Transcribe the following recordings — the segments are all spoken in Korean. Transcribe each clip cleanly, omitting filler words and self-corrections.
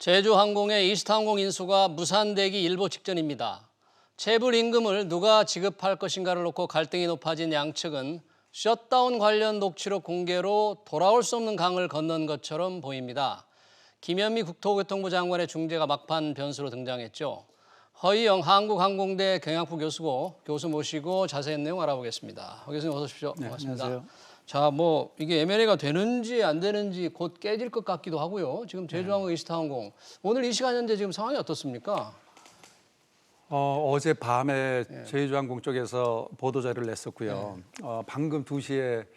제주항공의 이스타항공 인수가 무산되기 일보 직전입니다. 체불 임금을 누가 지급할 것인가를 놓고 갈등이 높아진 양측은 셧다운 관련 녹취록 공개로 돌아올 수 없는 강을 건넌 것처럼 보입니다. 김현미 국토교통부 장관의 중재가 막판 변수로 등장했죠. 허희영 한국항공대 경영학부 교수고 교수 모시고 자세한 내용 알아보겠습니다. 허 교수님 어서 오십시오. 네, 반갑습니다. 안녕하세요. 자, 이게 M&A가 되는지 안 되는지 곧 깨질 것 같기도 하고요. 지금 제주항공, 이스타항공 오늘 이 시간 현재 지금 상황이 어떻습니까? 어제 밤에 제주항공 쪽에서 보도 자료를 냈었고요. 방금 2시에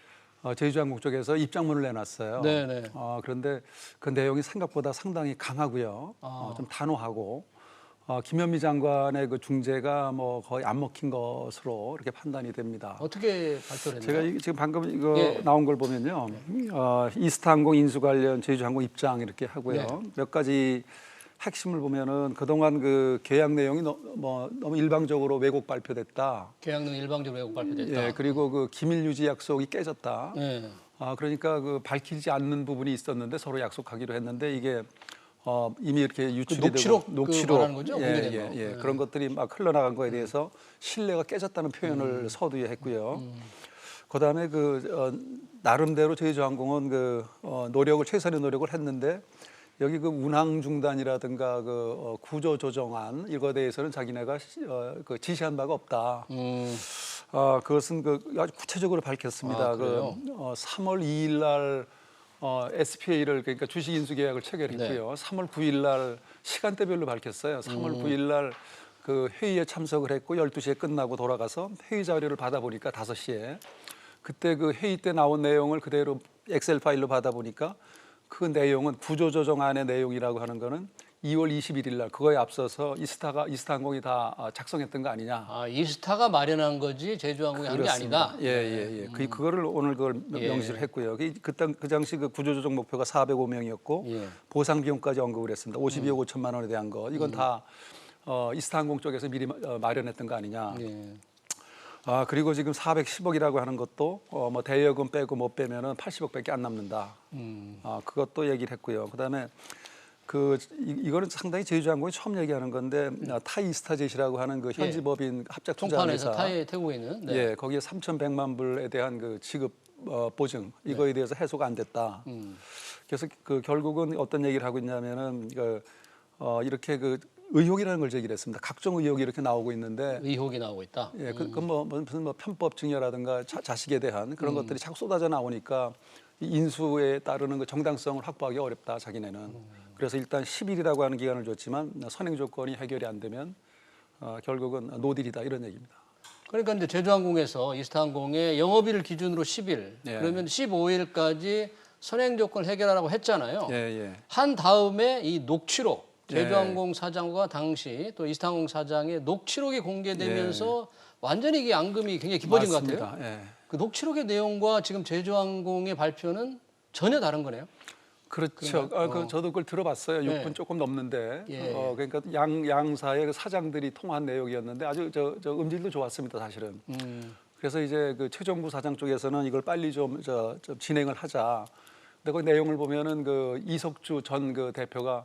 제주항공 쪽에서 입장문을 내놨어요. 네네. 그런데 그 내용이 생각보다 상당히 강하고요. 좀 단호하고 김현미 장관의 그 중재가 거의 안 먹힌 것으로 이렇게 판단이 됩니다. 어떻게 발표를 했나요? 제가 지금 방금 이거 예. 나온 걸 보면요. 이스타항공 인수 관련 제주항공 입장 이렇게 하고요. 네. 몇 가지 핵심을 보면은 그동안 그 계약 내용이 너무 일방적으로 왜곡 발표됐다. 계약 등 일방적으로 왜곡 발표됐다. 예, 그리고 그 기밀 유지 약속이 깨졌다. 네. 그러니까 그 밝히지 않는 부분이 있었는데 서로 약속하기로 했는데 이게 이미 이렇게 유출이 녹취록 되고 그 말하는 거죠? 공개된 거. 예. 네. 그런 것들이 막 흘러나간 거에 대해서 신뢰가 깨졌다는 표현을 서두에 했고요. 그다음에 나름대로 제주항공은 최선의 노력을 했는데 여기 그 운항 중단이라든가 구조 조정안 이거에 대해서는 자기네가 지시한 바가 없다. 그것은 아주 구체적으로 밝혔습니다. 그래요? 3월 2일 날 SPA를 그러니까 주식 인수 계약을 체결했고요. 3월 9일 날 시간대별로 밝혔어요. 3월 9일 날 그 회의에 참석을 했고 12시에 끝나고 돌아가서 회의 자료를 받아보니까 5시에 그때 그 회의 때 나온 내용을 그대로 엑셀 파일로 받아보니까 그 내용은 구조조정안의 내용이라고 하는 거는 2월 21일 날 그거에 앞서서 이스타항공이 다 작성했던 거 아니냐. 이스타가 마련한 거지 제주항공이 한 게 아니다. 예. 그거를 오늘 그걸 명시를 했고요. 그 당시 그 구조조정 목표가 405명이었고 보상 비용까지 언급을 했습니다. 52억 5천만 원에 대한 거. 이건 다 이스타항공 쪽에서 미리 마련했던 거 아니냐. 그리고 지금 410억이라고 하는 것도 대여금 빼고 못 빼면은 80억밖에 안 남는다. 그것도 얘기를 했고요. 그다음에 이거는 상당히 제주항공이 처음 얘기하는 건데 타이스타젯이라고 하는 그 현지 법인 합작 투자회사 총판에서 타이에 태국에 있는 예, 거기에 3,100만 불에 대한 그 지급 보증 이거에 대해서 해소가 안 됐다. 그래서 결국은 어떤 얘기를 하고 있냐면은 이렇게 의혹이라는 걸 제기를 했습니다. 각종 의혹이 이렇게 나오고 있는데 의혹이 나오고 있다. 예, 무슨 편법 증여라든가 자식에 대한 그런 것들이 자꾸 쏟아져 나오니까 이 인수에 따르는 그 정당성을 확보하기 어렵다 자기네는. 그래서 일단 10일이라고 하는 기간을 줬지만 선행 조건이 해결이 안 되면 결국은 노딜이다 이런 얘기입니다. 그러니까 이제 제주항공에서 이스타항공의 영업일 기준으로 10일, 예. 그러면 15일까지 선행 조건 해결하라고 했잖아요. 예. 한 다음에 이 녹취록, 제주항공 사장과 당시 또 이스타항공 사장의 녹취록이 공개되면서 완전히 이게 앙금이 굉장히 깊어진 맞습니다. 것 같아요. 예. 그 녹취록의 내용과 지금 제주항공의 발표는 전혀 다른 거네요. 그렇죠. 저도 그걸 들어봤어요. 6분 조금 넘는데. 예. 그러니까 양사의 그 사장들이 통화한 내용이었는데 아주 음질도 좋았습니다, 사실은. 그래서 이제 그 최종부 사장 쪽에서는 이걸 빨리 좀 진행을 하자. 근데 그 내용을 보면은 그 이석주 전 그 대표가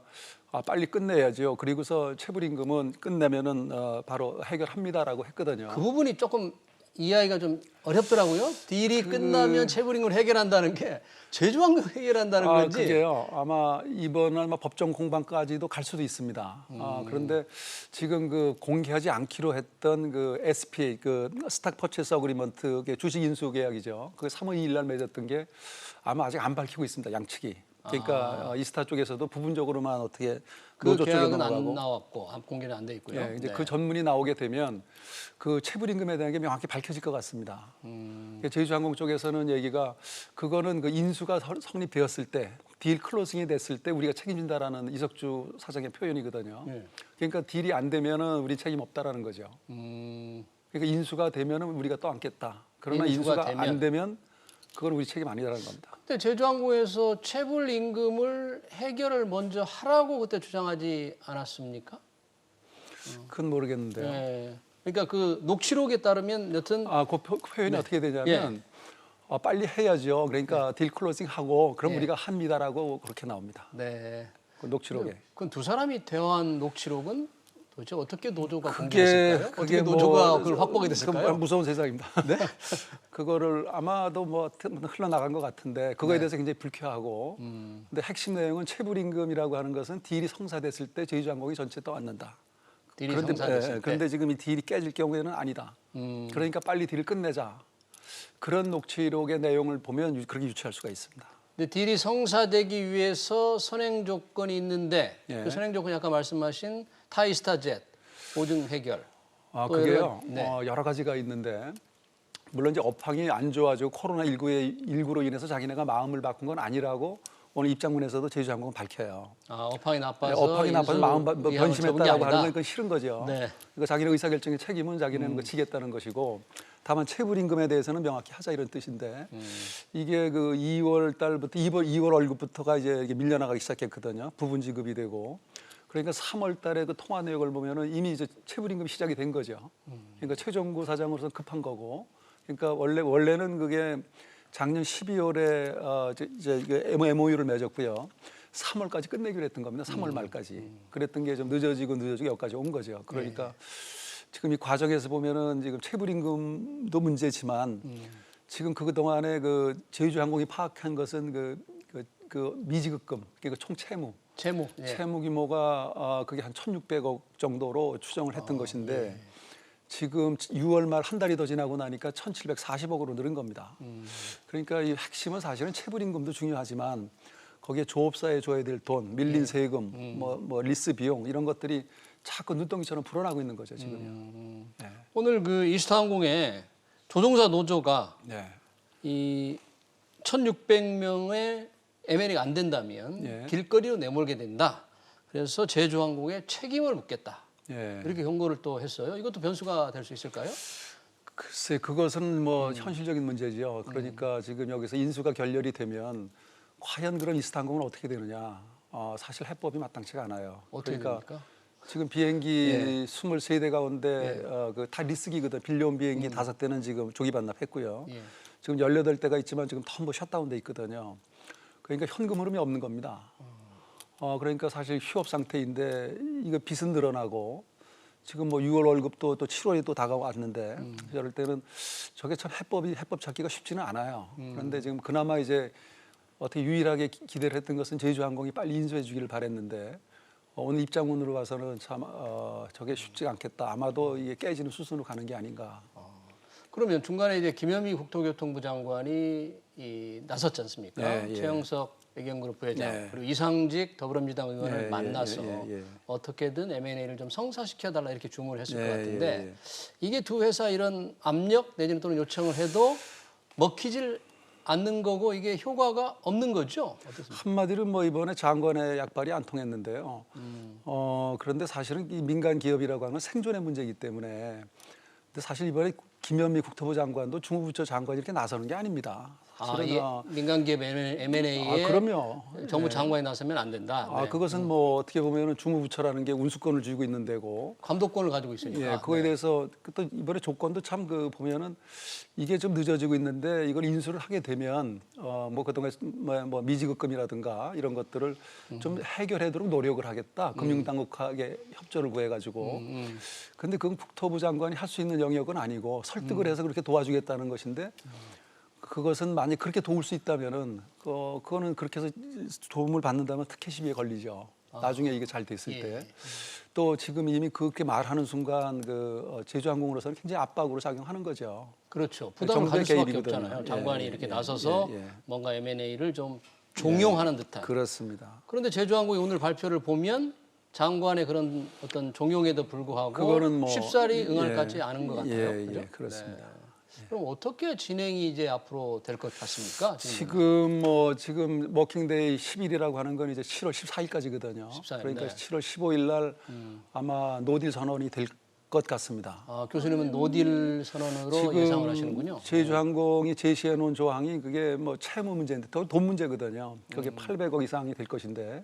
빨리 끝내야죠. 그리고서 체불임금은 끝내면은 바로 해결합니다라고 했거든요. 그 부분이 조금 이해하기가 좀 어렵더라고요. 딜이 끝나면 체불임금을 해결한다는 게 제주항공 해결한다는 건지. 그게요. 아마 이번 법정 공방까지도 갈 수도 있습니다. 그런데 지금 공개하지 않기로 했던 그 SPA 스탁 퍼체스 어그리먼트 주식 인수 계약이죠. 그 3월 2일 날 맺었던 게 아마 아직 안 밝히고 있습니다. 양측이. 그러니까 이스타 쪽에서도 부분적으로만 어떻게 노조 쪽에 계약은 넘어가고 안 나왔고 공개는 안 돼 있고요. 예, 이제 그 전문이 나오게 되면 그 체불임금에 대한 게 명확히 밝혀질 것 같습니다. 제주항공 쪽에서는 얘기가 그거는 그 인수가 성립되었을 때 딜 클로징이 됐을 때 우리가 책임진다라는 이석주 사장의 표현이거든요. 그러니까 딜이 안 되면은 우리 책임 없다라는 거죠. 그러니까 인수가 되면은 우리가 또 안겠다. 그러나 인수가 안 되면 그건 우리 책임 아니라는 겁니다. 근데 제주항공에서 체불 임금을 해결을 먼저 하라고 그때 주장하지 않았습니까? 그건 모르겠는데요. 네. 그러니까 그 녹취록에 따르면 여튼 그 표현이 어떻게 되냐면 빨리 해야죠. 그러니까 딜 클로징 하고 그럼 우리가 합니다라고 그렇게 나옵니다. 네. 그 녹취록에. 그건 두 사람이 대화한 녹취록은 도대체 어떻게 노조가 그게 공개했을까요? 어떻게 노조가 그걸 확보하게 됐을까요? 무서운 세상입니다. 네? 그거를 아마도 뭐 흘러나간 것 같은데 그거에 대해서 굉장히 불쾌하고. 근데 핵심 내용은 체불임금이라고 하는 것은 딜이 성사됐을 때 제주항공이 전체 떠안는다. 딜이 성사됐을 때. 그런데 지금 이 딜이 깨질 경우에는 아니다. 그러니까 빨리 딜을 끝내자. 그런 녹취록의 내용을 보면 그렇게 유추할 수가 있습니다. 근데 딜이 성사되기 위해서 선행 조건이 있는데 예. 그 선행 조건이 아까 말씀하신 타이스타 젯 보증 해결. 또 그게요. 네. 여러 가지가 있는데 물론 이제 업황이 안 좋아지고 코로나19로 인해서 자기네가 마음을 바꾼 건 아니라고 오늘 입장문에서도 제주항공은 밝혀요. 업황이 나빠서 업황이 나빠서 마음 변심했다라고 하는 건 그건 싫은 거죠. 네. 그러니까 자기네 의사결정의 책임은 자기네는 지겠다는 것이고 다만 체불임금에 대해서는 명확히 하자 이런 뜻인데 이게 그 2월 달부터 2월 월급부터가 이제 이렇게 밀려나가기 시작했거든요. 부분 지급이 되고 그러니까 3월 달에 그 통화 내역을 보면은 이미 이제 체불임금이 시작이 된 거죠. 그러니까 최종구 사장으로서 급한 거고 그러니까 원래는 그게 작년 12월에 이제 MOU를 맺었고요. 3월까지 끝내기로 했던 겁니다. 3월 말까지. 그랬던 게 좀 늦어지고 여기까지 온 거죠. 그러니까 지금 이 과정에서 보면은 지금 체불임금도 문제지만 지금 그동안에 그 제주항공이 파악한 것은 그 미지급금, 그러니까 총 채무. 채무 규모가 그게 한 1,600억 정도로 추정을 했던 것인데 지금 6월 말 한 달이 더 지나고 나니까 1,740억으로 늘은 겁니다. 그러니까 이 핵심은 사실은 체불임금도 중요하지만 거기에 조업사에 줘야 될 돈, 밀린 세금, 뭐 리스 비용 이런 것들이 자꾸 눈덩이처럼 불어나고 있는 거죠 지금요. 네. 오늘 그 이스타항공의 조종사 노조가 네. 이 1,600명의 M&A가 안 된다면 길거리로 내몰게 된다. 그래서 제주항공에 책임을 묻겠다. 이렇게 경고를 또 했어요. 이것도 변수가 될 수 있을까요? 글쎄 그것은 뭐 현실적인 문제죠. 그러니까 지금 여기서 인수가 결렬이 되면 과연 그럼 이스타항공은 어떻게 되느냐. 사실 해법이 마땅치가 않아요. 어떻게 됩니까? 지금 비행기 23대 가운데 그 다 리스기거든. 빌려온 비행기 5대는 지금 조기 반납했고요. 지금 18대가 있지만 지금 전부 셧다운돼 있거든요. 그러니까 현금 흐름이 없는 겁니다. 그러니까 사실 휴업 상태인데 이거 빚은 늘어나고 지금 뭐 6월 월급도 또 7월이 또 다가왔는데 이럴 때는 저게 참 해법 찾기가 쉽지는 않아요. 그런데 지금 그나마 이제 어떻게 유일하게 기대를 했던 것은 제주항공이 빨리 인수해 주기를 바랬는데 오늘 입장문으로 봐서는 참 저게 쉽지 않겠다. 아마도 이게 깨지는 수순으로 가는 게 아닌가. 그러면 중간에 이제 김현미 국토교통부 장관이 나섰지 않습니까? 최영석 외경그룹 부회장 그리고 이상직 더불어민주당 의원을 만나서 어떻게든 M&A를 좀 성사시켜달라 이렇게 주문을 했을 것 같은데 이게 두 회사 이런 압력 내지는 또는 요청을 해도 먹히질 않는 거고 이게 효과가 없는 거죠? 어떻습니까? 한마디로 뭐 이번에 장관의 약발이 안 통했는데요. 그런데 사실은 이 민간 기업이라고 하는 건 생존의 문제이기 때문에 근데 사실 이번에 김현미 국토부 장관도 중후부처 장관이 이렇게 나서는 게 아닙니다. 이게 민간기업 M&A에 그럼요. 정부 장관이 나서면 안 된다. 그것은 뭐 어떻게 보면은 중후부처라는 게 운수권을 쥐고 있는 데고 감독권을 가지고 있으니까. 그거에 대해서 또 이번에 조건도 참 보면은 이게 좀 늦어지고 있는데 이걸 인수를 하게 되면 뭐 그동안 뭐 미지급금이라든가 이런 것들을 좀 해결하도록 노력을 하겠다. 금융당국하게 협조를 구해가지고. 근데 그건 국토부 장관이 할 수 있는 영역은 아니고 설득을 해서 그렇게 도와주겠다는 것인데. 그것은 만약 그렇게 도울 수 있다면은 그거는 그렇게 해서 도움을 받는다면 특혜 시비에 걸리죠. 나중에 이게 잘 됐을 때. 또 지금 이미 그렇게 말하는 순간 제주항공으로서는 굉장히 압박으로 작용하는 거죠. 그렇죠. 부담을 가질 수밖에 없잖아요. 장관이 이렇게 나서서 뭔가 M&A를 좀 종용하는 듯한. 그렇습니다. 그런데 제주항공이 오늘 발표를 보면 장관의 그런 어떤 종용에도 불구하고 그거는 뭐, 쉽사리 응할 것 같지 않은 것 같아요. 그죠? 그렇습니다. 그럼 어떻게 진행이 이제 앞으로 될 것 같습니까? 지금 워킹데이 10일이라고 하는 건 이제 7월 14일까지거든요. 14일, 그러니까 7월 15일 날 아마 노딜 선언이 될 것 같습니다. 교수님은 노딜 선언으로 예상을 하시는군요. 제주항공이 제시해 놓은 조항이 그게 뭐 채무 문제인데 돈 문제거든요. 그게 800억 이상이 될 것인데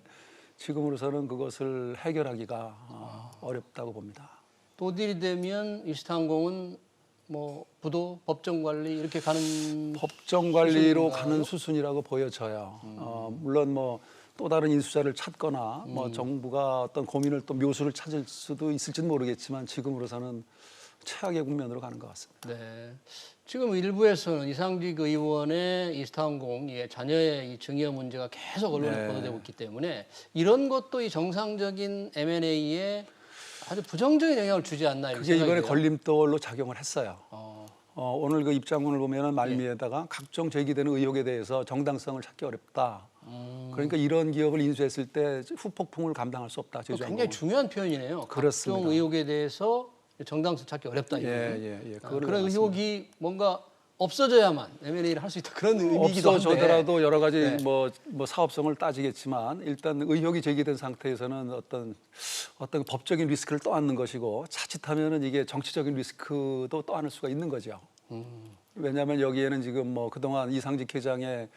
지금으로서는 그것을 해결하기가 어렵다고 봅니다. 노딜이 되면 이스타항공은 뭐 부도 법정 관리 이렇게 가는 법정 관리로 가는 수순이라고 보여져요. 물론 뭐 또 다른 인수자를 찾거나 뭐 정부가 어떤 고민을 또 묘수를 찾을 수도 있을지는 모르겠지만 지금으로서는 최악의 국면으로 가는 것 같습니다. 네. 지금 일부에서는 이상직 의원의 이스타항공의 자녀의 이 증여 문제가 계속 언론에 네. 보도되고 있기 때문에 이런 것도 이 정상적인 M&A에 아주 부정적인 영향을 주지 않나 이런 그게 생각이 이번에 돼요. 걸림돌로 작용을 했어요. 오늘 그 입장문을 보면은 말미에다가 각종 제기되는 의혹에 대해서 정당성을 찾기 어렵다. 그러니까 이런 기업을 인수했을 때 후폭풍을 감당할 수 없다. 굉장히 중요한 표현이네요. 그렇습니다. 각종 의혹에 대해서 정당성 찾기 어렵다. 예. 그런 의혹이 뭔가 없어져야만 M&A를 할 수 있다. 그런 의미이기도 한데. 없어져더라도 여러 가지 네. 뭐 사업성을 따지겠지만 일단 의혹이 제기된 상태에서는 어떤 법적인 리스크를 떠안는 것이고 자칫하면은 이게 정치적인 리스크도 떠안을 수가 있는 거죠. 왜냐하면 여기에는 지금 뭐 그동안 이상직 회장의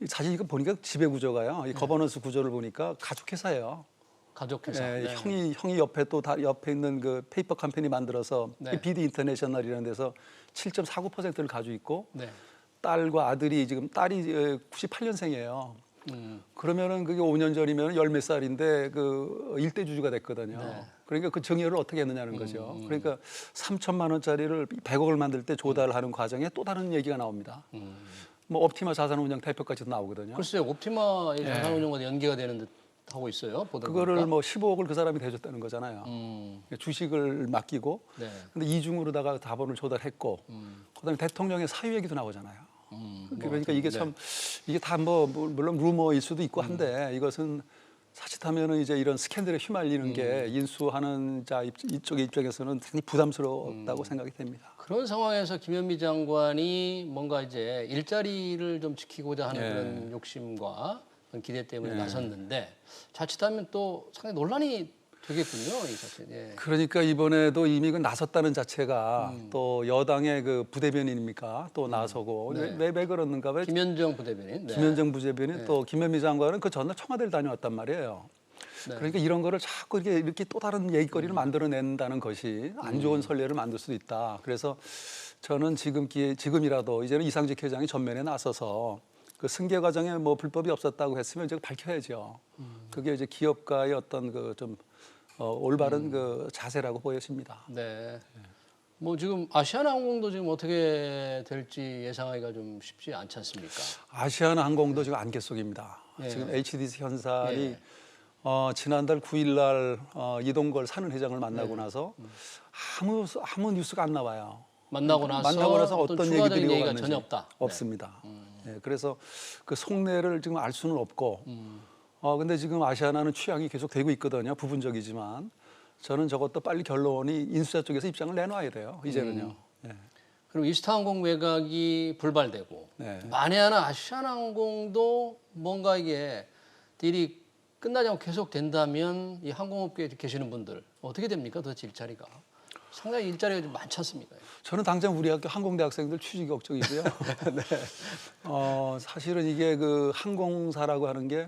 사실 이거 보니까 지배 구조가요. 이 거버넌스 구조를 보니까 가족 회사예요. 가족회사. 예, 형이 옆에 또 옆에 있는 그 페이퍼 컴퍼니 만들어서 네. BD 인터내셔널이라는 데서 7.49%를 가지고 있고 네. 딸과 아들이 지금 딸이 98년생이에요. 그러면은 그게 5년 전이면 열 몇 살인데 그 일대 주주가 됐거든요. 네. 그러니까 그 증여를 어떻게 했느냐는 거죠. 그러니까 3천만 원짜리를 100억을 만들 때 조달하는 과정에 또 다른 얘기가 나옵니다. 뭐 옵티마 자산운용 대표까지도 나오거든요. 글쎄요, 옵티마의 자산운용과 연계가 되는 듯 하고 있어요. 보다 그거를 보니까. 뭐 15억을 그 사람이 대줬다는 거잖아요. 주식을 맡기고, 네. 근데 이중으로다가 자본을 조달했고, 그다음에 대통령의 사유 얘기도 나오잖아요. 그러니까 이게 참 이게 다 뭐 물론 루머일 수도 있고 한데 이것은 자칫하면은 이제 이런 스캔들에 휘말리는 게 인수하는 자 이쪽의 입장에서는 상당히 부담스럽다고 생각이 됩니다. 그런 상황에서 김현미 장관이 뭔가 이제 일자리를 좀 지키고자 하는 예. 그런 욕심과 그런 기대 때문에 나섰는데 자칫하면 또 상당히 논란이 되겠군요, 이 자체. 예. 그러니까 이번에도 이미 그 나섰다는 자체가 또 여당의 그 부대변인입니까? 또 나서고 왜 그러는가? 왜 김현정 부대변인. 네. 김현정 부대변인 또 김현미 장관은 그 전날 청와대를 다녀왔단 말이에요. 네. 그러니까 이런 거를 자꾸 이렇게 또 다른 얘기거리를 만들어낸다는 것이 안 좋은 선례를 만들 수도 있다. 그래서 저는 지금이라도 이제는 이상직 회장이 전면에 나서서 그 승계 과정에 뭐 불법이 없었다고 했으면 이제 밝혀야죠. 그게 이제 기업가의 어떤 그 좀 올바른 그 자세라고 보여집니다. 네. 뭐 지금 아시아나항공도 지금 어떻게 될지 예상하기가 좀 쉽지 않지 않습니까? 아시아나항공도 지금 안개 속입니다. 예. 지금 HDC 현살이 예. 지난달 9일 날 이동걸 사는 회장을 만나고 나서 아무 뉴스가 안 나와요. 만나고 나서 어떤 얘기들이 추가적인 얘기가 오갔는지 전혀 없다. 없습니다. 예, 그래서 그 속내를 지금 알 수는 없고, 근데 지금 아시아나는 취향이 계속 되고 있거든요. 부분적이지만 저는 저것도 빨리 결론이 인수자 쪽에서 입장을 내놔야 돼요. 이제는요. 예. 그럼 이스타항공 매각이 불발되고 네. 만에 하나 아시아나항공도 뭔가 이게 딜이 끝나지 않고 계속 된다면 이 항공업계에 계시는 분들 어떻게 됩니까? 도대체 일자리가 상당히 일자리가 좀 많지 않습니까? 저는 당장 우리 학교 항공대학생들 취직 걱정이고요. 네. 사실은 이게 그 항공사라고 하는 게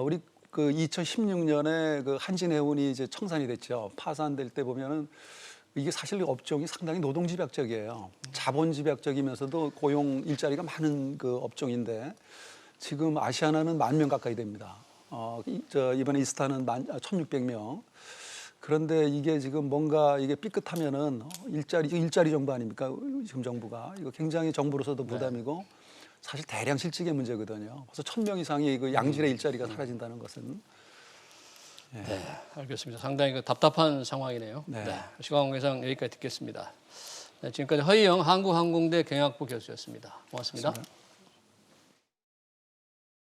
우리 그 2016년에 그 한진해운이 이제 청산이 됐죠. 파산될 때 보면은 이게 사실 업종이 상당히 노동집약적이에요. 자본집약적이면서도 고용 일자리가 많은 그 업종인데 지금 아시아나는 10,000명 가까이 됩니다. 이번에 이스타는 1,600명. 그런데 이게 지금 뭔가 이게 삐끗하면은 일자리 정부 아닙니까? 지금 정부가 이거 굉장히 정부로서도 부담이고 사실 대량 실직의 문제거든요. 그래서 1,000명 이상의 그 양질의 일자리가 사라진다는 것은 네, 알겠습니다. 상당히 그 답답한 상황이네요. 네. 네, 시간 관계상 여기까지 듣겠습니다. 네, 지금까지 허희영 한국항공대 경영학부 교수였습니다. 고맙습니다. 그렇습니다.